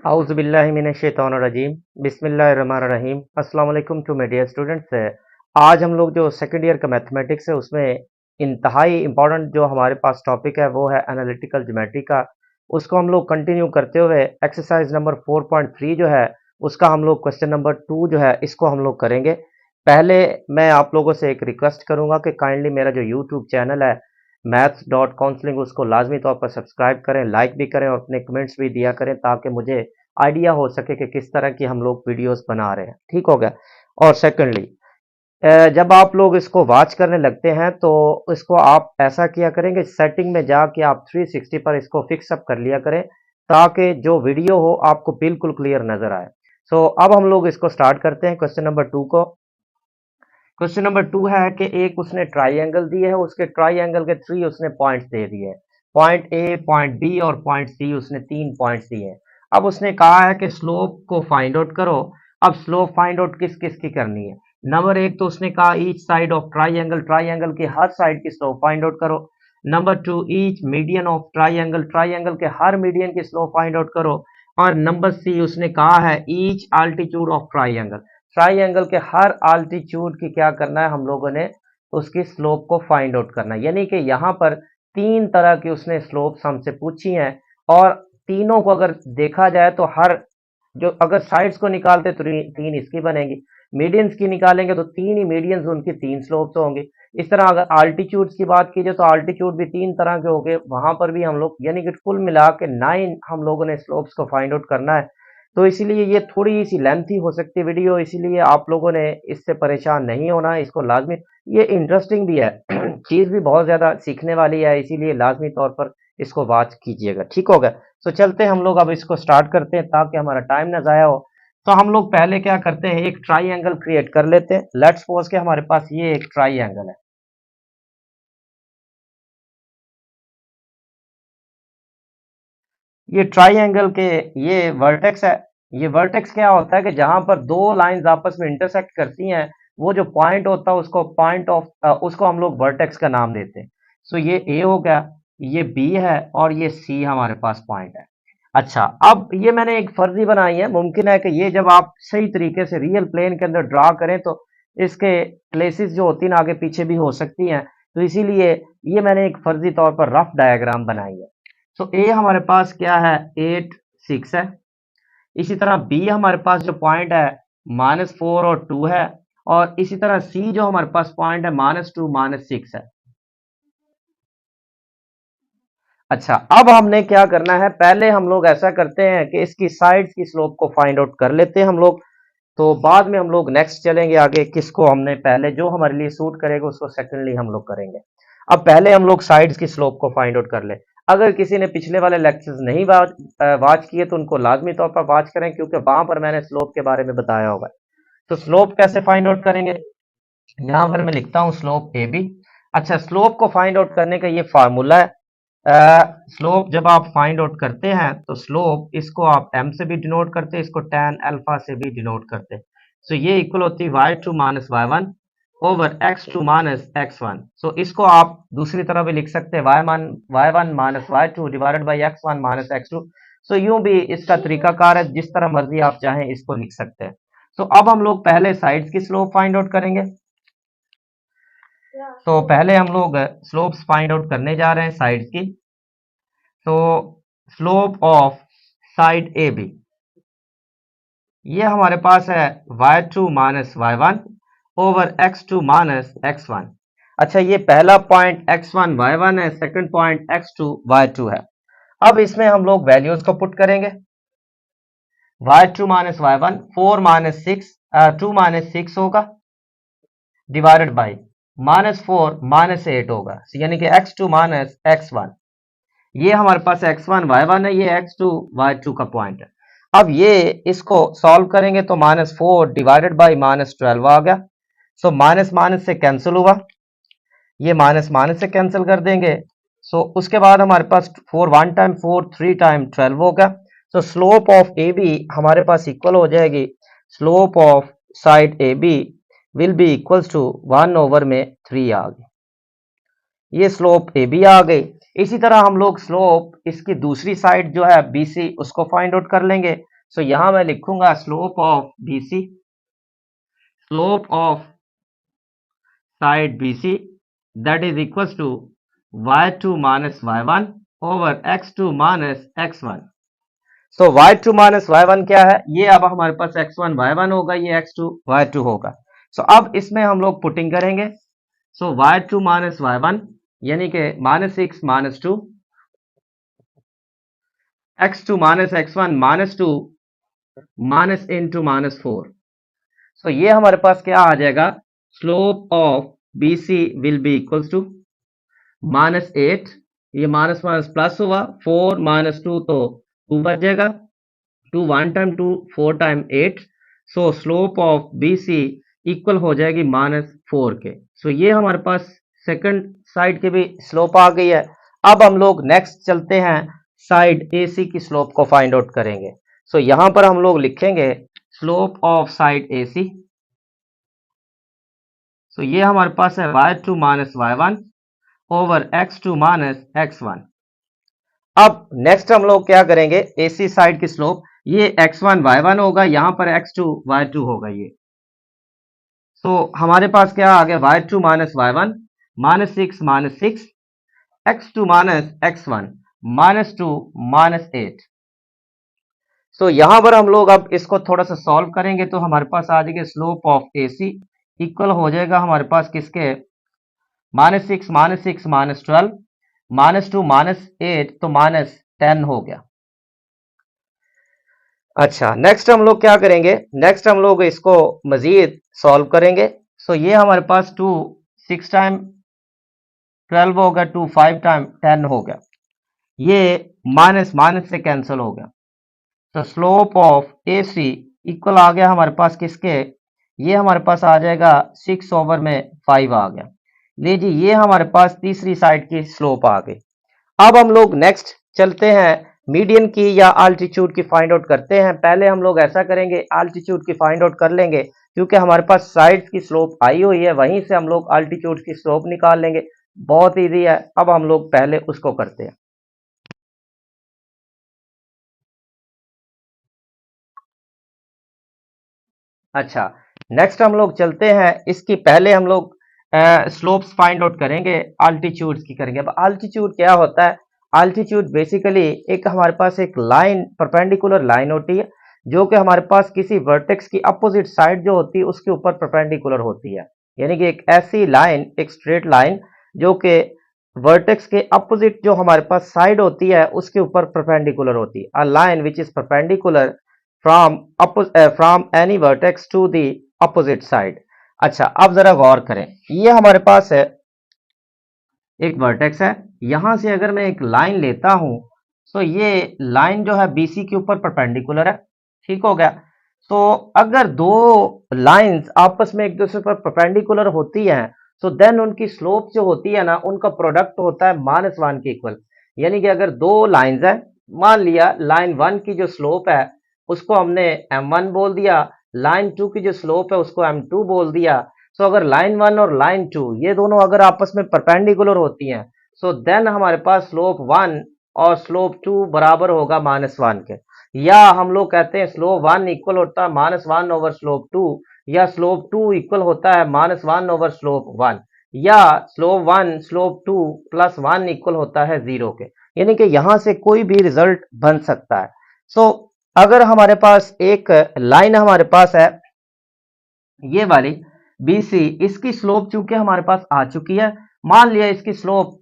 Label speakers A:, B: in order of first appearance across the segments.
A: आउज़ुबिल्लाहिमिनश्शैतानिर्रजीम बिस्मिल्लाहिर्रहमानिर्रहीम अस्सलाम वालेकुम टू माय डियर स्टूडेंट्स। आज हम लोग जो सेकंड ईयर का मैथमेटिक्स है उसमें इंतहाई इम्पोर्टेंट जो हमारे पास टॉपिक है वो है एनालिटिकल ज्योमेट्री का। उसको हम लोग कंटिन्यू करते हुए एक्सरसाइज नंबर 4.3 जो है उसका हम लोग क्वेश्चन नंबर 2 जो है इसको हम लोग करेंगे। पहले मैं आप लोगों से एक रिक्वेस्ट करूंगा कि काइंडली मेरा जो यूट्यूब चैनल है मैथ्स डॉट काउंसलिंग उसको लाजमी तौर पर सब्सक्राइब करें, लाइक भी करें और अपने कमेंट्स भी दिया करें ताकि मुझे आइडिया हो सके कि किस तरह की हम लोग वीडियोस बना रहे हैं। ठीक हो गया। और सेकंडली जब आप लोग इसको वॉच करने लगते हैं तो इसको आप ऐसा किया करेंगे, सेटिंग में जाके आप 360 पर इसको फिक्स अप कर लिया करें ताकि जो वीडियो हो आपको बिल्कुल क्लियर नजर आए। अब हम लोग इसको स्टार्ट करते हैं क्वेश्चन नंबर 2 को। क्वेश्चन नंबर 2 है कि एक उसने ट्राइंगल दिए है, उसके ट्राइंगल के 3 उसने पॉइंट्स दे दिए हैं। पॉइंट ए, पॉइंट बी और पॉइंट सी, उसने 3 पॉइंट्स दिए हैं। अब उसने कहा है कि स्लोप को फाइंड आउट करो। अब स्लोप फाइंड आउट किस किस की करनी है? नंबर 1 तो उसने कहा each side of triangle, triangle की हर साइड की स्लोप फाइंड आउट करो। Number 2 each median of triangle, triangle के हर मीडियन की स्लोप फाइंड आउट करो। और नंबर सी उसने कहा है each altitude of triangle, triangle के हर आल्टीट्यूड की क्या करना है हम लोगों ने, उसकी स्लोप को फाइंड आउट करना है। यानी कि यहाँ पर 3 तरह की उसने स्लोप्स हमसे पूछी हैं और तीनों को अगर देखा जाए तो हर जो अगर साइड्स को निकालते तो 3 इसकी बनेगी, मीडियंस की निकालेंगे तो 3 ही मीडियंस, उनकी 3 स्लोप्स होंगी। इस तरह अगर आल्टीट्यूड्स की बात की जाए तो आल्टीट्यूड भी 3 तरह के हो गए, वहां पर भी हम लोग यानी कि कुल मिला के 9 हम लोगों ने स्लोप्स को फाइंड आउट करना है। तो इसीलिए ये थोड़ी सी लेंथी हो सकती है वीडियो, इसीलिए आप लोगों ने इससे परेशान नहीं होना है, इसको लाजमी, ये इंटरेस्टिंग भी है चीज़ भी बहुत ज़्यादा सीखने वाली है, इसीलिए लाजमी तौर पर इसको वॉच कीजिएगा। ठीक होगा। चलते हैं हम लोग अब इसको स्टार्ट करते हैं ताकि हमारा टाइम ना ज़ाया हो। तो हम लोग पहले क्या करते हैं, एक ट्राइंगल क्रिएट कर लेते हैं। लेट्स सपोज के हमारे पास ये एक ट्राइंगल है। ये ट्राइंगल के ये वर्टेक्स है। ये वर्टेक्स क्या होता है कि जहां पर दो लाइंस आपस में इंटरसेक्ट करती हैं, वो जो पॉइंट होता है उसको पॉइंट ऑफ उसको हम लोग वर्टेक्स का नाम देते हैं। ये ए हो गया, ये बी है और ये सी हमारे पास पॉइंट है। अच्छा, अब ये मैंने एक फर्जी बनाई है, मुमकिन है कि ये जब आप सही तरीके से रियल प्लेन के अंदर ड्रा करें तो इसके प्लेसेस जो होती हैं आगे पीछे भी हो सकती हैं, तो इसीलिए ये मैंने एक फर्जी तौर पर रफ डायग्राम बनाई है। ए हमारे पास क्या है, 8 6 है। इसी तरह बी हमारे पास जो पॉइंट है -4 और 2 है। और इसी तरह सी जो हमारे पास पॉइंट है -2 -6 है। अच्छा, अब हमने क्या करना है, पहले हम लोग ऐसा करते हैं कि इसकी साइड्स की स्लोप को फाइंड आउट कर लेते हैं हम लोग, तो बाद में हम लोग नेक्स्ट चलेंगे आगे, किसको हमने पहले जो हमारे लिए सूट करेगा उसको सेकेंडली हम लोग करेंगे। अब पहले हम लोग साइड्स की स्लोप को फाइंड आउट कर ले। अगर किसी ने पिछले वाले लेक्चर्स नहीं वॉच किए तो उनको लाजमी तौर पर वॉच करें, क्योंकि वहां पर मैंने स्लोप के बारे में बताया होगा। तो स्लोप कैसे फाइंड आउट करेंगे, यहां पर मैं लिखता हूं स्लोप ए बी। अच्छा, स्लोप को फाइंड आउट करने का ये फार्मूला है। स्लोप जब आप फाइंड आउट करते हैं तो स्लोप इसको आप m से भी डिनोट करते हैं, इसको tan अल्फा से भी डिनोट करते हैं। ये इक्वल होती है y2 minus y1 over x2 minus x1। इसको आप दूसरी तरह भी लिख सकते हैं, y1 minus y2 divided by x1 minus x2। यूं भी इसका तरीकाकार है, जिस तरह मर्जी आप चाहें इसको लिख सकते हैं। अब हम लोग पहले साइड्स की स्लोप फाइंड आउट करेंगे। पहले हम लोग स्लोप्स फाइंड आउट करने जा रहे हैं साइड्स की। Slope of side A B, ये हमारे पास है y2 minus y1 over x2 minus x1। अच्छा, ये पहला पॉइंट x1 y1 है, सेकंड पॉइंट x2 y2 है। अब इसमें हम लोग वैल्यूज को पुट करेंगे। y2 minus y1 4 minus 6 2 minus 6 होगा, डिवाइडेड बाई -4 माइनस 8 होगा, यानी कि x2 माइनस x1। ये हमारे पास x1 y1 है, ये x2 y2 का पॉइंट है। अब ये इसको सॉल्व करेंगे तो -4 डिवाइडेड बाई -12 आ गया। माइनस माइनस से कैंसिल हुआ, ये माइनस माइनस से कैंसिल कर देंगे। उसके बाद हमारे पास 4 1 टाइम 4 3 टाइम 12 हो गया। स्लोप ऑफ ए बी हमारे पास इक्वल हो जाएगी, slope of side A B will be equals to 1 over में 3 आ गई। ये स्लोप ए बी आ गई। इसी तरह हम लोग स्लोप इसकी दूसरी साइड जो है BC उसको फाइंड आउट कर लेंगे। सो यहां मैं लिखूंगा slope of BC, slope of side BC that is equals to y2 minus y1 over x2 minus x1। So y2 minus y1 क्या है, ये अब हमारे पास x1 y1 होगा, ये x2 y2 होगा। सो अब इसमें हम लोग पुटिंग करेंगे। सो y2 माइनस y1 यानी कि -6 minus 2, x2 minus x1 minus 2 minus into minus 4। So ये हमारे पास क्या आ जाएगा, slope of BC will be equals to -8, ये माइनस माइनस प्लस हुआ, 4 माइनस 2 तो 2 बच जाएगा, 2 1 time 2 4 time 8। So slope of BC equal हो जाएगी -4 के। सो ये हमारे पास सेकंड साइड की भी स्लोप आ गई है। अब हम लोग नेक्स्ट चलते हैं, साइड AC की स्लोप को फाइंड आउट करेंगे। सो यहां पर हम लोग लिखेंगे स्लोप ऑफ साइड AC। सो ये हमारे पास है y2 minus y1 over x2 minus x1। अब नेक्स्ट हम लोग क्या करेंगे, AC साइड की स्लोप, ये x1 y1 होगा, यहां पर x2 y2 होगा ये। तो हमारे पास क्या आ गया, y2 minus y1 -6 minus 6, x2 minus x1 -2 minus 8। सो यहां पर हम लोग अब इसको थोड़ा सा सॉल्व करेंगे तो हमारे पास आ जाएगा स्लोप ऑफ AC इक्वल हो जाएगा हमारे पास किसके, -6 माइनस 6 माइनस 12 -2 माइनस 8 तो -10 हो गया। अच्छा, नेक्स्ट हम लोग क्या करेंगे, नेक्स्ट हम लोग इसको मजीद सॉल्व करेंगे। सो ये हमारे पास 2 6 टाइम 12 हो गया, 2 5 टाइम 10 हो गया, ये माइनस माइनस से कैंसिल हो गया। तो स्लोप ऑफ AC इक्वल आ गया हमारे पास किसके, ये हमारे पास आ जाएगा 6 ओवर में 5 आ गया। लीजिए ये हमारे पास तीसरी साइड की स्लोप आ गई। अब हम लोग नेक्स्ट चलते हैं, मीडियन की या आल्टीट्यूड की फाइंड आउट करते हैं। पहले हम लोग ऐसा करेंगे, आल्टीट्यूड की फाइंड आउट कर लेंगे, क्योंकि हमारे पास साइड्स की स्लोप आई हुई है, वहीं से हम लोग आल्टीट्यूड की स्लोप निकाल लेंगे। बहुत इजी है। अब हम लोग पहले उसको करते हैं। अच्छा, नेक्स्ट हम लोग चलते हैं, इसकी पहले हम लोग स्लोप्स फाइंड आउट करेंगे, आल्टीट्यूड्स की करेंगे। अब आल्टीट्यूड क्या होता है, आल्टीट्यूड बेसिकली एक हमारे पास एक लाइन, परपेंडिकुलर लाइन होती है, जो कि हमारे पास किसी वर्टेक्स की अपोजिट साइड जो होती है उसके ऊपर परपेंडिकुलर होती है। यानी कि एक ऐसी लाइन, एक स्ट्रेट लाइन जो कि वर्टेक्स के अपोजिट जो हमारे पास साइड होती है उसके ऊपर परपेंडिकुलर होती है। A line which is perpendicular from any vertex to the opposite side. अच्छा, अब जरा गौर करें, ये हमारे पास है एक वर्टेक्स है, यहां से अगर मैं एक लाइन लेता हूं तो ये लाइन जो है BC के ऊपर परपेंडिकुलर है, ठीक हो गया। तो अगर दो लाइंस आपस में एक दूसरे पर परपेंडिकुलर होती हैं तो देन उनकी स्लोप जो होती है ना, उनका प्रोडक्ट होता है -1 के इक्वल। यानी कि अगर दो लाइंस हैं, मान लिया लाइन 1 की जो स्लोप है उसको हमने m1 बोल दिया, लाइन 2 की जो स्लोप है उसको m2 बोल दिया। सो अगर लाइन 1 और लाइन 2 ये दोनों अगर आपस में परपेंडिकुलर होती हैं, सो देन हमारे पास स्लोप 1 और स्लोप 2 बराबर होगा -1 के। या हम लोग कहते हैं स्लोप 1 इक्वल होता है -1 ओवर स्लोप 2, या स्लोप 2 इक्वल होता है -1 ओवर स्लोप 1, या स्लोप 1 स्लोप 2 प्लस 1 इक्वल होता है 0 के। यानी कि यहां से कोई भी रिजल्ट बन सकता है। सो अगर हमारे पास एक लाइन हमारे पास है ये वाली BC, इसकी स्लोप चूंकि हमारे पास आ चुकी है, मान लिया इसकी स्लोप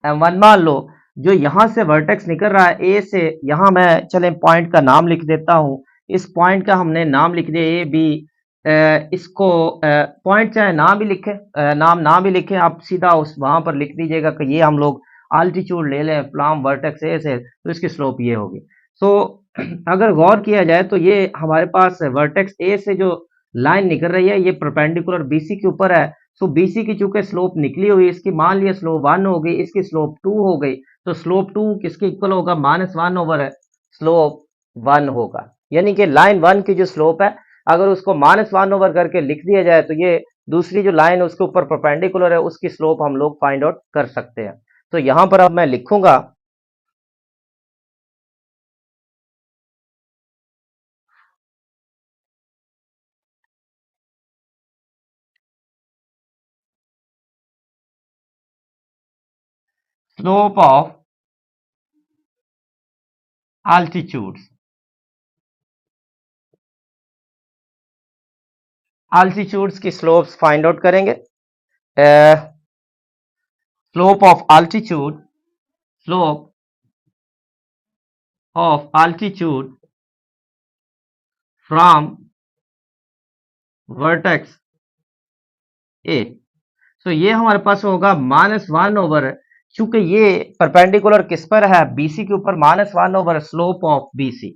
A: m1 मान लो, जो यहां से वर्टेक्स निकल रहा है A से, यहां मैं चले पॉइंट का नाम लिख देता हूं, इस पॉइंट का हमने नाम लिख दिया AB। इसको पॉइंट चाहे नाम भी लिखे, नाम ना भी लिखें, आप सीधा उस वहां पर लिख दीजिएगा कि ये हम लोग आल्टीट्यूड ले लें फ्रॉम वर्टेक्स A से, तो इसकी स्लोप ये होगी। सो अगर गौर किया जाए तो ये हमारे पास वर्टेक्स A से जो लाइन निकल रही है ये परपेंडिकुलर BC के ऊपर है। सो BC की चूंकि स्लोप निकली हुई, इसकी मान लिया स्लोप 1 हो गई, इसकी स्लोप 2 हो गई, तो स्लोप 2 किसके इक्वल होगा, -1 ओवर स्लोप 1 होगा। यानी कि लाइन 1 की जो स्लोप है अगर उसको -1 ओवर करके लिख दिया जाए तो ये दूसरी जो लाइन है उसके ऊपर परपेंडिकुलर है, उसकी स्लोप हम लोग फाइंड आउट कर सकते हैं। तो यहां पर अब मैं लिखूंगा slope of altitudes. Altitudes की slopes find out करेंगे. Slope of altitude, slope of altitude from vertex A. तो ये हमारे पास होगा -1 चूंकि ये परपेंडिकुलर किस पर है, बीसी के ऊपर, -1 slope of BC.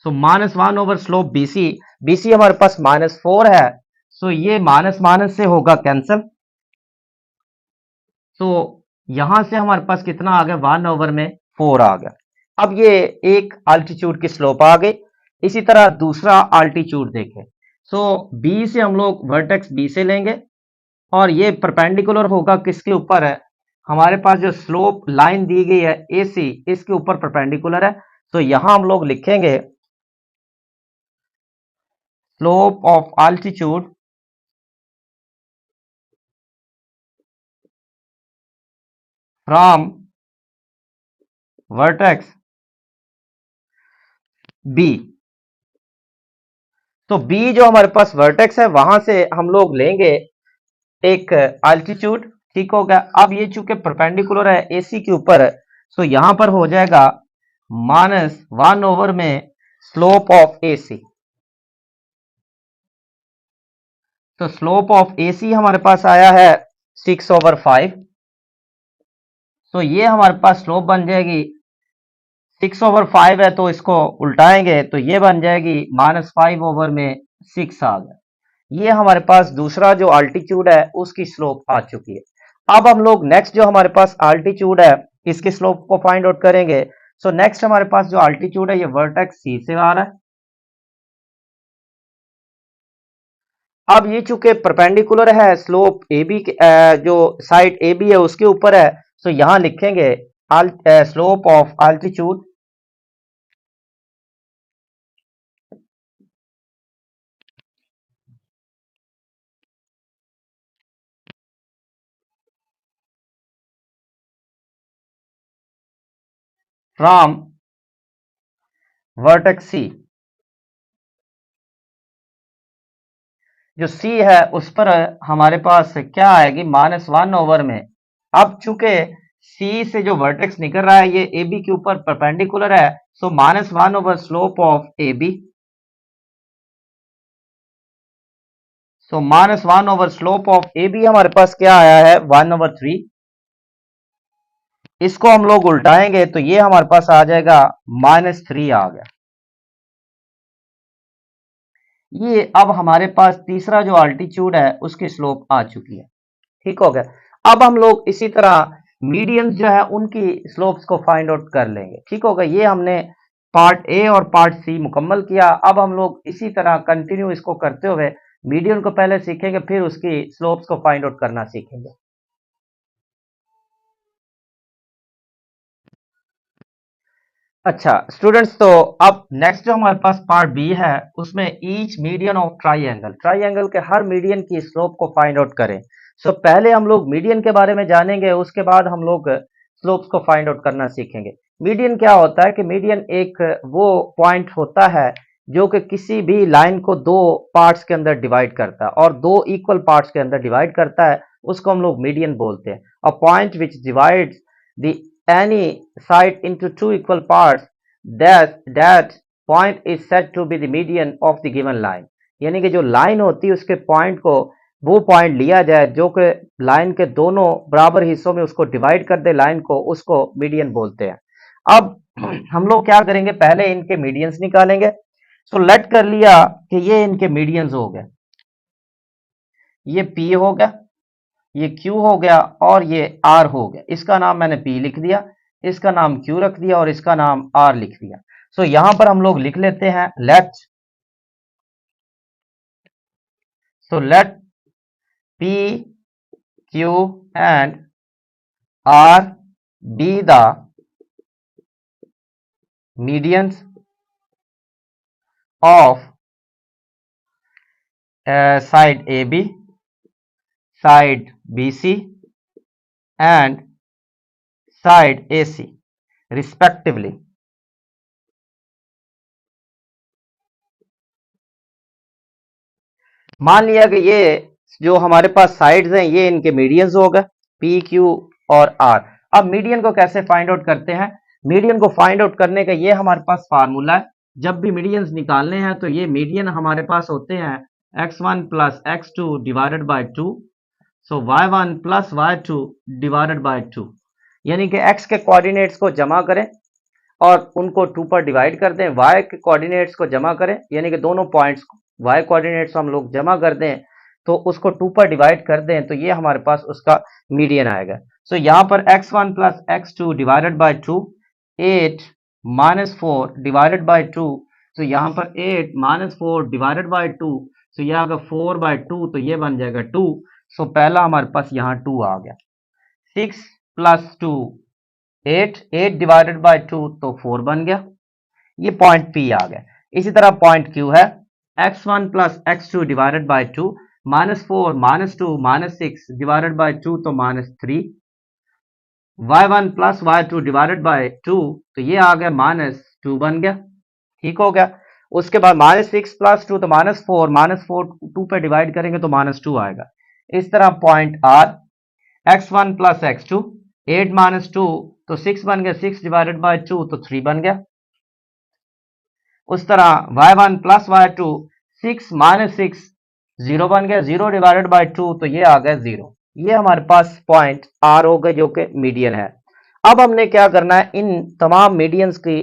A: So -1 slope BC. BC हमारे पास -4 है, सो ये माइनस माइनस से होगा कैंसल. तो यहां से हमारे पास कितना आ गया, 1/4 आ गया. अब ये एक आल्टीट्यूड की स्लोप आ गई. इसी तरह दूसरा आल्टीट्यूड देखें. सो बी से हम लोग वर्टेक्स बी से लेंगे और ये परपेंडिकुलर होगा किसके ऊपर है, हमारे पास जो स्लोप लाइन दी गई है ए सी, इसके ऊपर परपेंडिकुलर है. तो यहां हम लोग लिखेंगे slope of altitude from vertex B. तो बी जो हमारे पास वर्टेक्स है वहां से हम लोग लेंगे एक आल्टीट्यूड. ठीक हो गया. अब ये चूंकि परपेंडिकुलर है एसी के ऊपर, तो यहां पर हो जाएगा -1 में स्लोप ऑफ एसी. तो स्लोप ऑफ एसी हमारे पास आया है 6/5. तो ये हमारे पास स्लोप बन जाएगी 6/5 है, तो इसको उल्टाएंगे तो ये बन जाएगी -5/6 आ गया. ये हमारे पास दूसरा जो आल्टीट्यूड है उसकी स्लोप आ चुकी है. अब हम लोग नेक्स्ट जो हमारे पास आल्टीट्यूड है इसकी स्लोप को फाइंड आउट करेंगे. सो नेक्स्ट हमारे पास जो आल्टीट्यूड है ये वर्टेक्स सी से आ रहा है. अब ये चूंकि परपेंडिकुलर है स्लोप ए बी, जो साइड ए बी है उसके ऊपर है, सो यहां लिखेंगे slope of altitude from vertex C. जो सी है उस पर हमारे पास क्या आएगी, -1 में. अब चूंकि सी से जो वर्टेक्स निकल रहा है ये ए बी के ऊपर परपेंडिकुलर है, so -1 slope of A B. So -1 slope of A B हमारे पास क्या आया है, 1/3. इसको हम लोग उल्टाएंगे तो ये हमारे पास आ जाएगा -3 आ गया. ये अब हमारे पास तीसरा जो अल्टीट्यूड है उसकी स्लोप आ चुकी है. ठीक हो गया. अब हम लोग इसी तरह मीडियंस जो है उनकी स्लोप्स को फाइंड आउट कर लेंगे. ठीक होगा. ये हमने पार्ट ए और पार्ट सी मुकम्मल किया. अब हम लोग इसी तरह कंटिन्यू इसको करते हुए मीडियन को पहले सीखेंगे, फिर उसकी स्लोप्स को फाइंड आउट करना सीखेंगे. अच्छा स्टूडेंट्स, तो अब नेक्स्ट जो हमारे पास पार्ट बी है उसमें each median of triangle, triangle के हर मीडियन की स्लोप को फाइंड आउट करें. सो पहले हम लोग मीडियन के बारे में जानेंगे, उसके बाद हम लोग स्लोप्स को फाइंड आउट करना सीखेंगे. मीडियन क्या होता है कि मीडियन एक वो पॉइंट होता है जो कि किसी भी लाइन को दो पार्ट्स के अंदर डिवाइड करता है और दो इक्वल पार्ट्स के अंदर डिवाइड करता है, उसको हम लोग मीडियन बोलते हैं. A point which divides the any side into two equal parts, that point is said to be the median of the given line. यानी कि जो लाइन होती है उसके पॉइंट को, वो पॉइंट लिया जाए जो कि लाइन के दोनों बराबर हिस्सों में उसको डिवाइड कर दे लाइन को, उसको मीडियन बोलते हैं. अब हम लोग क्या करेंगे, पहले इनके मीडियंस निकालेंगे. सो लेट कर लिया कि ये इनके मीडियंस हो गए. ये P हो गया, ये Q हो गया और ये R हो गया. इसका नाम मैंने P लिख दिया, इसका नाम Q रख दिया और इसका नाम R लिख दिया. सो यहां पर हम लोग लिख लेते हैं late P, Q and R be the medians of side AB, side BC and side AC respectively. मान लिया कि ये जो हमारे पास साइड्स हैं ये इनके मीडियंस हो गए पी क्यू और आर। अब मीडियन को कैसे फाइंड आउट करते हैं? मीडियन को फाइंड आउट करने का ये हमारे पास फार्मूला है। जब भी मीडियंस निकालने हैं तो ये मीडियन हमारे पास होते हैं x1 plus x2 divided by 2। So y1 plus y2 divided by 2, यानी कि x के कोऑर्डिनेट्स को जमा करें और उनको 2 पर डिवाइड कर दें, y के कोऑर्डिनेट्स को जमा करें, यानी कि दोनों पॉइंट्स y कोऑर्डिनेट्स हम लोग जमा कर दें तो उसको 2 पर डिवाइड कर दें तो ये हमारे पास उसका मीडियन आएगा। सो यहाँ पर x1 plus x2 divided by 2, 8 minus 4 divided by 2। तो यहाँ पर 8 माइनस 4 डिवाइडेड बाय 2, तो यह आएगा 4 बाय 2, तो ये बन जाएगा 2। सो पहला हमारे पास यहाँ 2 आ गया। 6 प्लस 2 8, 8 डिवाइडेड बाय 2 तो 4 बन गया, ये पॉइंट P आ गया। इसी तरह पॉइंट Q है x1 plus x2 divided by 2, minus 4 minus 2 minus 6 divided by 2 तो minus 3, y1 plus y2 divided by 2 तो ये आ गया माइनस 2 बन गया, ठीक हो गया। उसके बाद माइनस 6 प्लस 2 तो माइनस 4 2 पे डिवाइड करेंगे तो माइनस 2 आएगा। इस तरह point R x1 plus x2, 8 minus 2 तो 6 बन गया, 6 डिवाइडेड बाय 2 तो 3 बन गया। उस तरह y1 प्लस y2, 6 माइनस 6 0 बन गया, 0 डिवाइडेड बाय 2 तो ये आ गया 0। ये हमारे पास पॉइंट R हो गए जो कि मीडियन है। अब हमने क्या करना है, इन तमाम मीडियंस की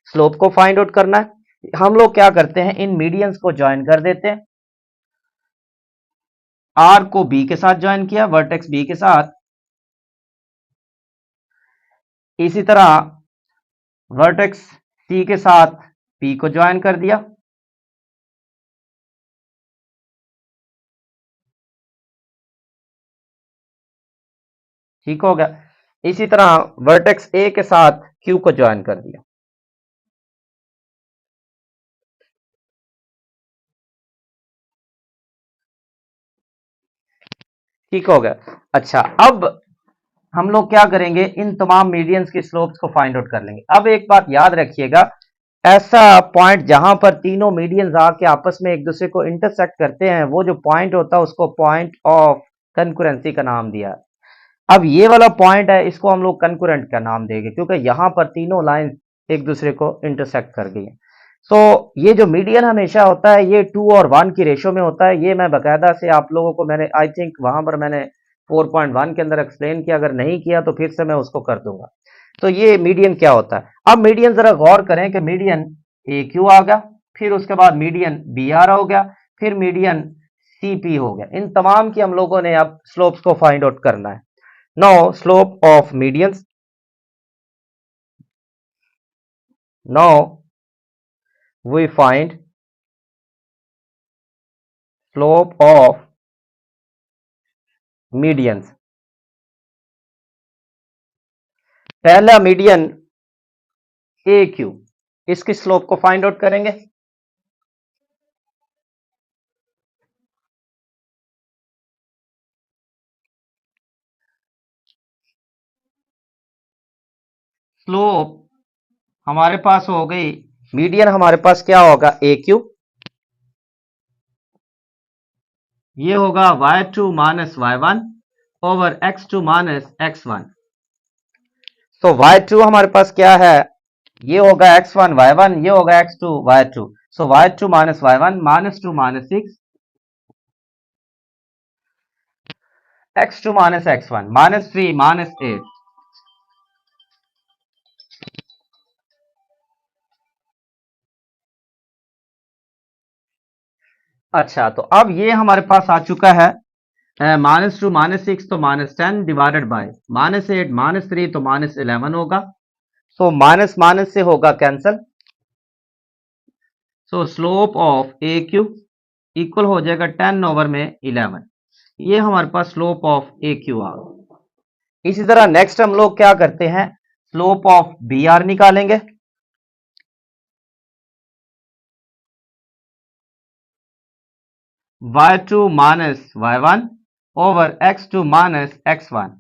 A: स्लोप को फाइंड आउट करना है। हम लोग क्या करते हैं, इन मीडियंस को ज्वाइन कर देते हैं। R को B के साथ ज्वाइन किया, वर्टेक्स B के साथ। इसी तरह वर्टेक्स C के साथ P को ज्वाइन कर दिया। ठीक हो गया। इसी तरह वर्टेक्स A के साथ Q को ज्वाइन कर दिया। ठीक हो गया। अच्छा, अब हम लोग क्या करेंगे, इन तमाम मीडियंस की स्लोप्स को फाइंड आउट कर लेंगे। अब एक बात याद रखिएगा, ऐसा पॉइंट जहां पर तीनों मीडियंस आके आपस में एक दूसरे को इंटरसेक्ट करते हैं, वो जो पॉइंट होता है उसको पॉइंट ऑफ कंकरेंसी का नाम दिया है। अब ये वाला पॉइंट है, इसको हम लोग कंकरेंट का नाम देंगे क्योंकि यहां पर तीनों लाइन एक दूसरे को इंटरसेक्ट कर गई है। सो ये जो मीडियन हमेशा होता है ये 2 और 1 की रेशो में होता है। ये मैं बकायदा से आप लोगों को मैंने आई थिंक वहां पर मैंने 4.1 के अंदर एक्सप्लेन किया, अगर नहीं किया तो फिर से मैं उसको कर दूंगा। तो ये मीडियन क्या होता है, अब मीडियन जरा गौर करें कि मीडियन ए क्यू आ गया, फिर उसके बाद मीडियन बी आर हो गया, फिर मीडियन सी पी हो गया। इन तमाम की हम लोगों ने अब स्लोप्स को फाइंड आउट करना है। Now slope of medians, now we find slope of medians. पहला मीडियन ए क्यू, इसकी स्लोप को फाइंड आउट करेंगे। स्लोप हमारे पास हो गई, मीडियन हमारे पास क्या होगा, ए क्यू, ये होगा y2 minus y1 over x2 minus x1। तो y2 हमारे पास क्या है, ये होगा x1 y1, ये होगा x2 y2। सो y2 minus y1 minus 2 minus 6, x2 minus x1 minus 3 minus 8। अच्छा, तो अब ये हमारे पास आ चुका है माइनस 2 माइनस 6 तो minus 10 divided by minus 8 minus 3 तो माइनस 11 होगा। सो माइनस माइनस से होगा cancel. So slope of A Q equal हो जाएगा 10 ओवर में 11। ये हमारे पास स्लोप ऑफ ए क्यू आ गया। इसी तरह नेक्स्ट हम लोग क्या करते हैं, स्लोप ऑफ बी आर निकालेंगे। y2 minus y1 over x2 minus x1।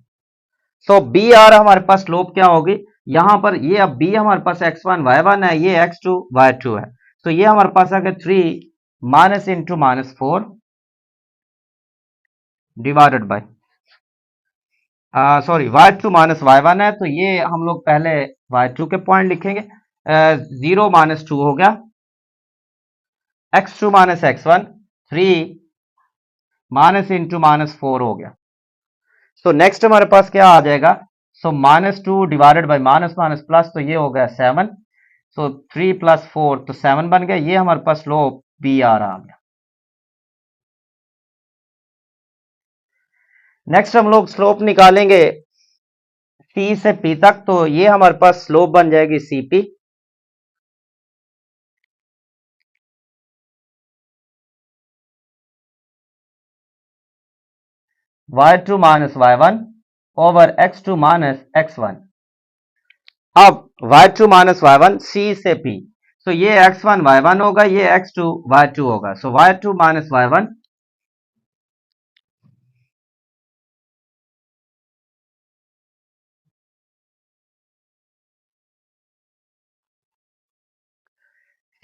A: So B R हमारे पास स्लोप क्या होगी, यहां पर ये अब बी हमारे पास x1 y1 है, ये x2 y2 है, तो ये हमारे पास आ गया 3 minus into minus 4 divided by sorry y2 minus y1 है, तो ये हम लोग पहले y2 के पॉइंट लिखेंगे, 0 माइनस 2 हो गया, x2 minus x1 3 minus into minus 4 हो गया। सो नेक्स्ट हमारे पास क्या आ जाएगा, so minus 2 divided by minus minus plus, तो ये हो गया 7, सो 3 प्लस 4 तो 7 बन गया, ये हमारे पास स्लोप बी आ गया। नेक्स्ट हम लोग स्लोप निकालेंगे सी से पी तक, तो ये हमारे पास स्लोप बन जाएगी C P, y2 minus y1 over x2 minus x1। अब y2 माइनस y1 c से p, तो ये x1 y1 होगा, ये x2 y2 होगा, सो y2 minus y1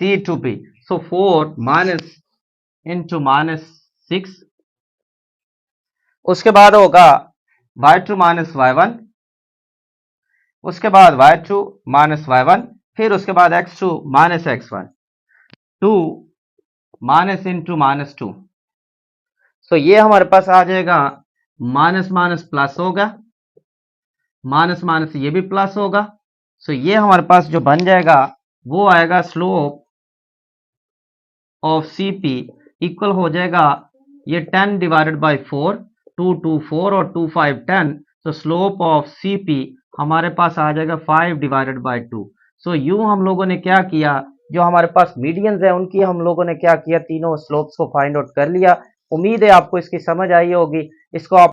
A: c to p, so 4 minus into minus 6, उसके बाद होगा y2 माइनस y1, उसके बाद y2 माइनस y1, फिर उसके बाद x2 minus x1, 2 minus into minus 2, सो ये हमारे पास आ जाएगा माइनस माइनस प्लस होगा, माइनस माइनस ये भी प्लस होगा, सो ये हमारे पास जो बन जाएगा वो आएगा slope of C P equal हो जाएगा ये 10 डिवाइडेड बाई 4, 2 2 4 और 2 5 10, तो स्लोप ऑफ सी पी हमारे पास आ जाएगा 5 डिवाइडेड बाई 2। सो यूं हम लोगों ने क्या किया, जो हमारे पास मीडियंस है उनकी हम लोगों ने क्या किया, तीनों स्लोप्स को फाइंड आउट कर लिया। उम्मीद है आपको इसकी समझ आई होगी, इसको आप